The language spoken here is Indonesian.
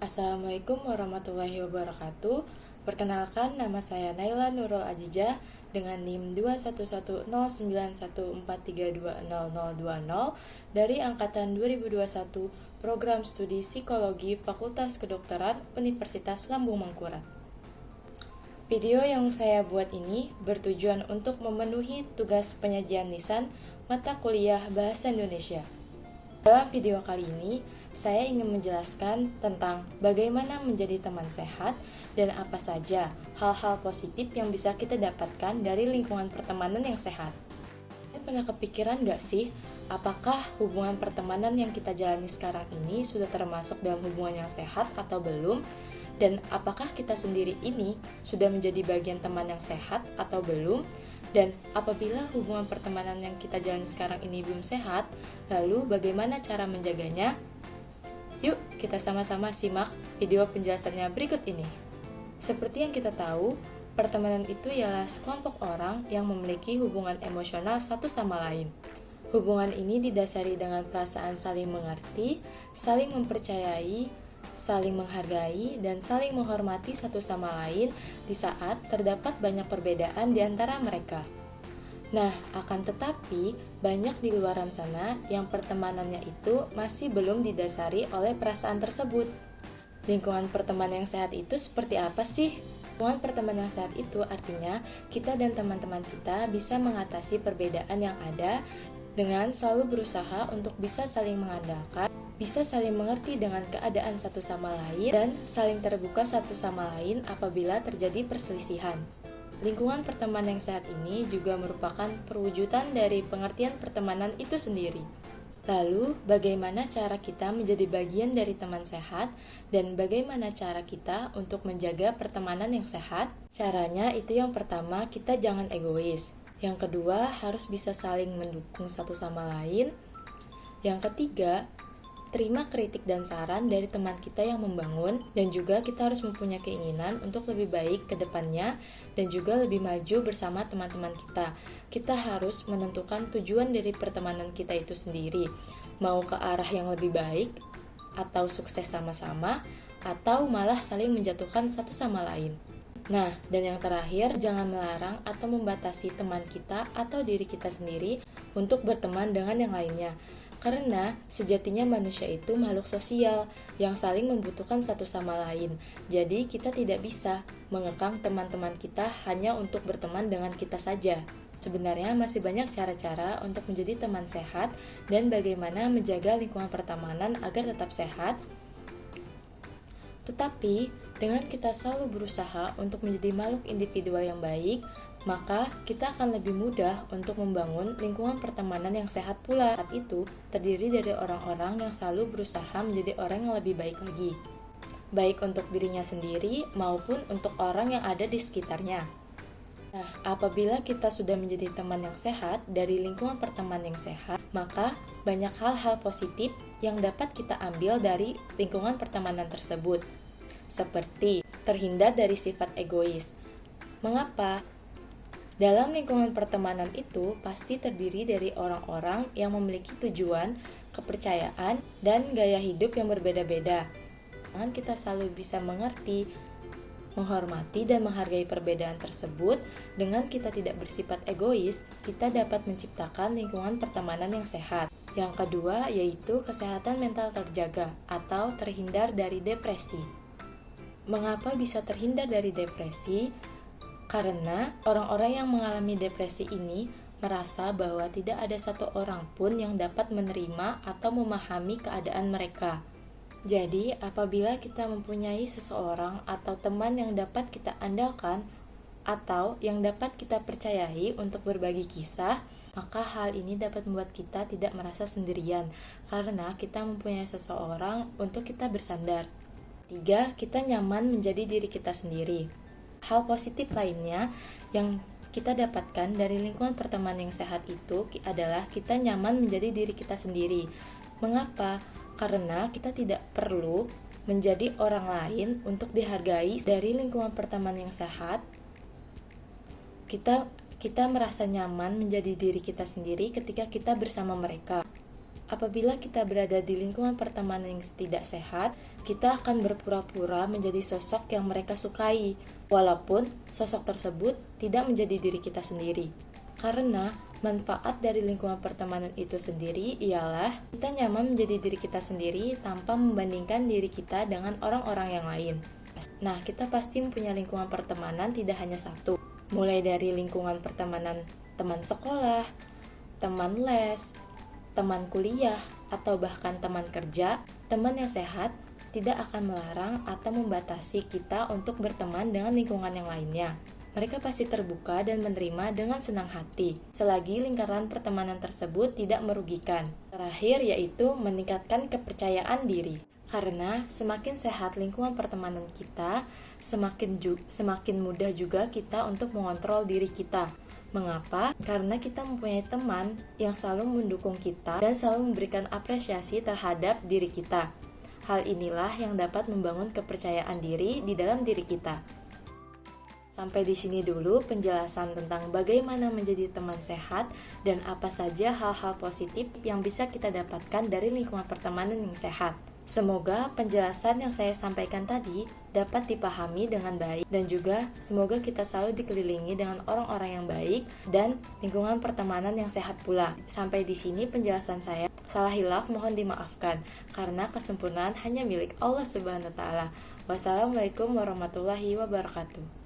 Assalamualaikum warahmatullahi wabarakatuh. Perkenalkan, nama saya Naila Nurul Ajijah dengan NIM 2110914320020 dari angkatan 2021 Program Studi Psikologi Fakultas Kedokteran Universitas Lambung Mangkurat. Video yang saya buat ini bertujuan untuk memenuhi tugas penyajian lisan mata kuliah Bahasa Indonesia. Dalam video kali ini, saya ingin menjelaskan tentang bagaimana menjadi teman sehat dan apa saja hal-hal positif yang bisa kita dapatkan dari lingkungan pertemanan yang sehat. Kalian pernah kepikiran gak sih, apakah hubungan pertemanan yang kita jalani sekarang ini sudah termasuk dalam hubungan yang sehat atau belum? Dan apakah kita sendiri ini sudah menjadi bagian teman yang sehat atau belum? Dan apabila hubungan pertemanan yang kita jalani sekarang ini belum sehat, lalu bagaimana cara menjaganya? Yuk, kita sama-sama simak video penjelasannya berikut ini. Seperti yang kita tahu, pertemanan itu ialah sekelompok orang yang memiliki hubungan emosional satu sama lain. Hubungan ini didasari dengan perasaan saling mengerti, saling mempercayai, saling menghargai, dan saling menghormati satu sama lain di saat terdapat banyak perbedaan di antara mereka. Nah, akan tetapi, banyak di luaran sana yang pertemanannya itu masih belum didasari oleh perasaan tersebut. Lingkungan pertemanan yang sehat itu seperti apa sih? Lingkungan pertemanan yang sehat itu artinya kita dan teman-teman kita bisa mengatasi perbedaan yang ada dengan selalu berusaha untuk bisa saling mengandalkan, bisa saling mengerti dengan keadaan satu sama lain, dan saling terbuka satu sama lain apabila terjadi perselisihan. Lingkungan pertemanan yang sehat ini juga merupakan perwujudan dari pengertian pertemanan itu sendiri. Lalu, bagaimana cara kita menjadi bagian dari teman sehat dan bagaimana cara kita untuk menjaga pertemanan yang sehat? Caranya itu yang pertama, kita jangan egois. Yang kedua, harus bisa saling mendukung satu sama lain. Yang ketiga, terima kritik dan saran dari teman kita yang membangun, dan juga kita harus mempunyai keinginan untuk lebih baik ke depannya dan juga lebih maju bersama teman-teman kita. Kita harus menentukan tujuan dari pertemanan kita itu sendiri, mau ke arah yang lebih baik atau sukses sama-sama atau malah saling menjatuhkan satu sama lain. Nah, dan yang terakhir, jangan melarang atau membatasi teman kita atau diri kita sendiri untuk berteman dengan yang lainnya. Karena sejatinya manusia itu makhluk sosial yang saling membutuhkan satu sama lain. Jadi kita tidak bisa mengekang teman-teman kita hanya untuk berteman dengan kita saja. Sebenarnya masih banyak cara-cara untuk menjadi teman sehat dan bagaimana menjaga lingkungan pertemanan agar tetap sehat. Tetapi dengan kita selalu berusaha untuk menjadi makhluk individual yang baik, maka kita akan lebih mudah untuk membangun lingkungan pertemanan yang sehat pula. Saat itu terdiri dari orang-orang yang selalu berusaha menjadi orang yang lebih baik lagi, baik untuk dirinya sendiri maupun untuk orang yang ada di sekitarnya. Nah, apabila kita sudah menjadi teman yang sehat dari lingkungan pertemanan yang sehat, maka banyak hal-hal positif yang dapat kita ambil dari lingkungan pertemanan tersebut, seperti terhindar dari sifat egois. Mengapa? Dalam lingkungan pertemanan itu pasti terdiri dari orang-orang yang memiliki tujuan, kepercayaan, dan gaya hidup yang berbeda-beda. Dengan kita selalu bisa mengerti, menghormati, dan menghargai perbedaan tersebut, dengan kita tidak bersifat egois, kita dapat menciptakan lingkungan pertemanan yang sehat. Yang kedua yaitu kesehatan mental terjaga atau terhindar dari depresi. Mengapa bisa terhindar dari depresi? Karena orang-orang yang mengalami depresi ini merasa bahwa tidak ada satu orang pun yang dapat menerima atau memahami keadaan mereka. Jadi, apabila kita mempunyai seseorang atau teman yang dapat kita andalkan atau yang dapat kita percayai untuk berbagi kisah, maka hal ini dapat membuat kita tidak merasa sendirian karena kita mempunyai seseorang untuk kita bersandar. 3. Kita nyaman menjadi diri kita sendiri. Hal positif lainnya yang kita dapatkan dari lingkungan pertemanan yang sehat itu adalah kita nyaman menjadi diri kita sendiri. Mengapa? Karena kita tidak perlu menjadi orang lain untuk dihargai. Dari lingkungan pertemanan yang sehat, kita merasa nyaman menjadi diri kita sendiri ketika kita bersama mereka. apabila kita berada di lingkungan pertemanan yang tidak sehat, kita akan berpura-pura menjadi sosok yang mereka sukai, walaupun sosok tersebut tidak menjadi diri kita sendiri. Karena manfaat dari lingkungan pertemanan itu sendiri ialah kita nyaman menjadi diri kita sendiri tanpa membandingkan diri kita dengan orang-orang yang lain. Nah, kita pasti mempunyai lingkungan pertemanan tidak hanya satu. Mulai dari lingkungan pertemanan teman sekolah, teman les, teman kuliah, atau bahkan teman kerja. Teman yang sehat tidak akan melarang atau membatasi kita untuk berteman dengan lingkungan yang lainnya. Mereka pasti terbuka dan menerima dengan senang hati, selagi lingkaran pertemanan tersebut tidak merugikan. Terakhir yaitu meningkatkan kepercayaan diri. Karena semakin sehat lingkungan pertemanan kita, semakin mudah juga kita untuk mengontrol diri kita. Mengapa? Karena kita mempunyai teman yang selalu mendukung kita dan selalu memberikan apresiasi terhadap diri kita. Hal inilah yang dapat membangun kepercayaan diri di dalam diri kita. Sampai di sini dulu penjelasan tentang bagaimana menjadi teman sehat dan apa saja hal-hal positif yang bisa kita dapatkan dari lingkungan pertemanan yang sehat. Semoga penjelasan yang saya sampaikan tadi dapat dipahami dengan baik dan juga semoga kita selalu dikelilingi dengan orang-orang yang baik dan lingkungan pertemanan yang sehat pula. Sampai di sini penjelasan saya. Salah hilaf mohon dimaafkan karena kesempurnaan hanya milik Allah Subhanahu wa taala. Wassalamualaikum warahmatullahi wabarakatuh.